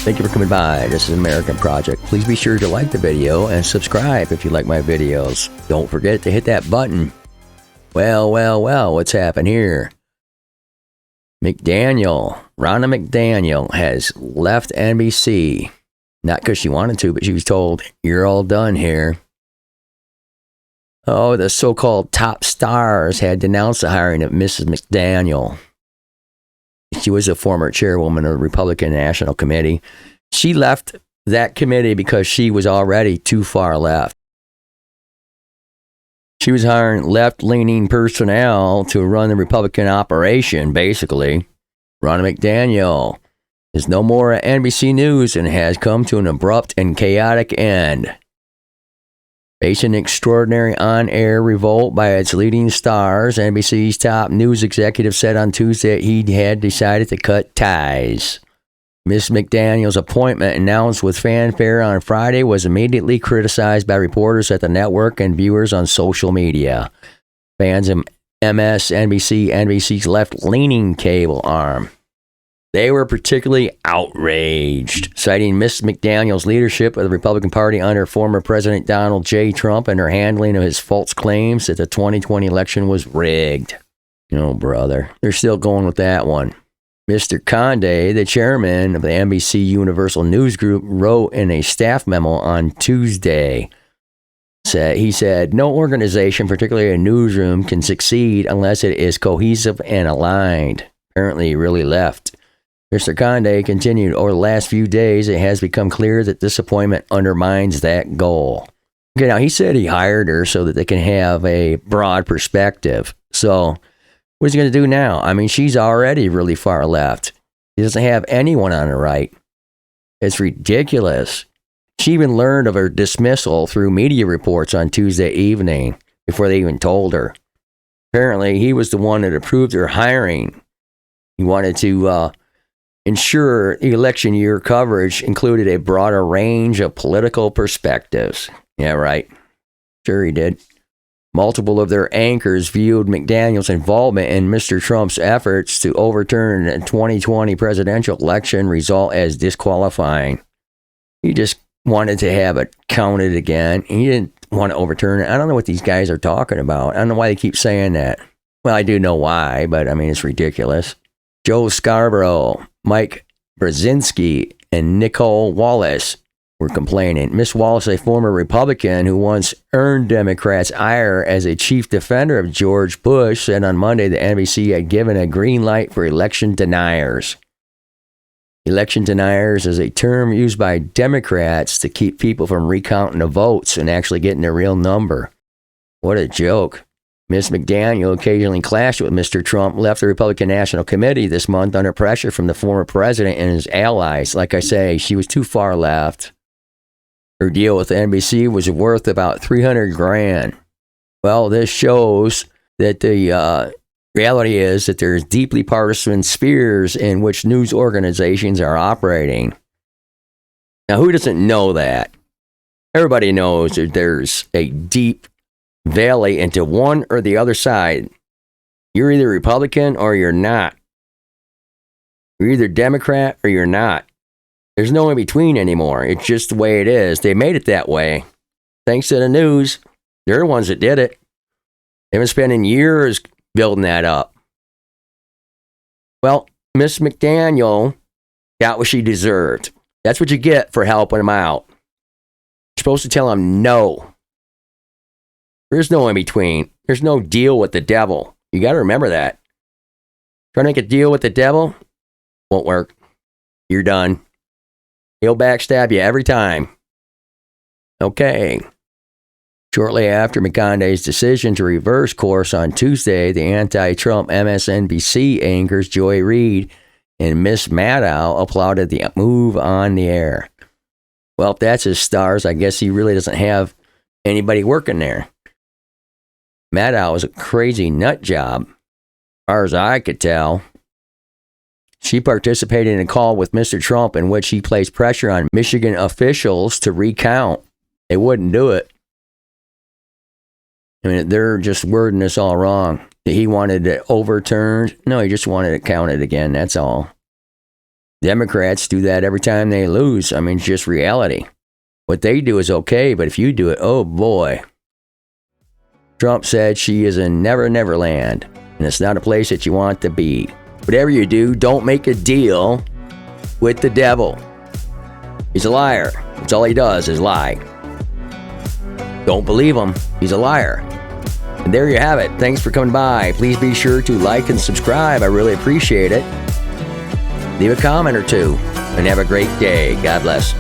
Thank you for coming by. This is American Project. Please be sure to like the video and subscribe if you like my videos. Don't forget to hit that button. Well, what's happened here? Ronna McDaniel has left NBC. Not because she wanted to, but she was told, you're all done here. Oh, the so-called top stars had denounced the hiring of Mrs. McDaniel. She was a former chairwoman of the Republican National Committee. She left that committee because she was already too far left. She was hiring left-leaning personnel to run the Republican operation, basically. Ronna McDaniel is no more at NBC News and has come to an abrupt and chaotic end. Facing extraordinary on-air revolt by its leading stars, NBC's top news executive said on Tuesday he had decided to cut ties. Miss McDaniel's appointment, announced with fanfare on Friday, was immediately criticized by reporters at the network and viewers on social media. Fans of MSNBC, NBC's left-leaning cable arm, they were particularly outraged, citing Miss McDaniel's leadership of the Republican Party under former President Donald J. Trump and her handling of his false claims that the 2020 election was rigged. Oh, brother. They're still going with that one. Mr. Conde, the chairman of the NBC Universal News Group, wrote in a staff memo on Tuesday. He said, no organization, particularly a newsroom, can succeed unless it is cohesive and aligned. Apparently, he really left. Mr. Conde continued, over the last few days, it has become clear that this appointment undermines that goal. Okay, now he said he hired her so that they can have a broad perspective. So what is he going to do now? I mean, she's already really far left. He doesn't have anyone on the right. It's ridiculous. She even learned of her dismissal through media reports on Tuesday evening before they even told her. Apparently, he was the one that approved her hiring. He wanted to ensure election year coverage included a broader range of political perspectives. Yeah, right. Sure he did. Multiple of their anchors viewed McDaniel's involvement in Mr. Trump's efforts to overturn the 2020 presidential election result as disqualifying. He just wanted to have it counted again. He didn't want to overturn it. I don't know what these guys are talking about. I don't know why they keep saying that. Well, I do know why, but I mean, it's ridiculous. Joe Scarborough, Mike Brzezinski, and Nicole Wallace were complaining. Miss Wallace, a former Republican who once earned Democrats' ire as a chief defender of George Bush, said on Monday that NBC had given a green light for election deniers. Election deniers is a term used by Democrats to keep people from recounting the votes and actually getting a real number. What a joke. Miss McDaniel occasionally clashed with Mr. Trump, left the Republican National Committee this month under pressure from the former president and his allies. Like I say, she was too far left. Her deal with NBC was worth about $300,000. Well, this shows that the reality is that there's deeply partisan spheres in which news organizations are operating. Now, who doesn't know that? Everybody knows that there's a deep valley into one or the other side. You're either Republican or you're not. You're either Democrat or you're not. There's no in between anymore. It's just the way it is. They made it that way. Thanks to the news. They're the ones that did it. They've been spending years building that up. Well, Miss McDaniel got what she deserved. That's what you get for helping them out. You're supposed to tell them no. There's no in between. There's no deal with the devil. You got to remember that. Trying to make a deal with the devil won't work. You're done. He'll backstab you every time. Okay. Shortly after McConaughey's decision to reverse course on Tuesday, the anti-Trump MSNBC anchors Joy Reid and Miss Maddow applauded the move on the air. Well, if that's his stars, I guess he really doesn't have anybody working there. Maddow is a crazy nut job, as far as I could tell. She participated in a call with Mr. Trump in which he placed pressure on Michigan officials to recount. They wouldn't do it. I mean, they're just wording this all wrong. He wanted it overturned. No, he just wanted it counted again. That's all. Democrats do that every time they lose. I mean, it's just reality. What they do is okay, but if you do it, oh boy. Trump said she is in Never Never Land, and it's not a place that you want to be. Whatever you do, don't make a deal with the devil. He's a liar. That's all he does is lie. Don't believe him. He's a liar. And there you have it. Thanks for coming by. Please be sure to like and subscribe. I really appreciate it. Leave a comment or two, and have a great day. God bless.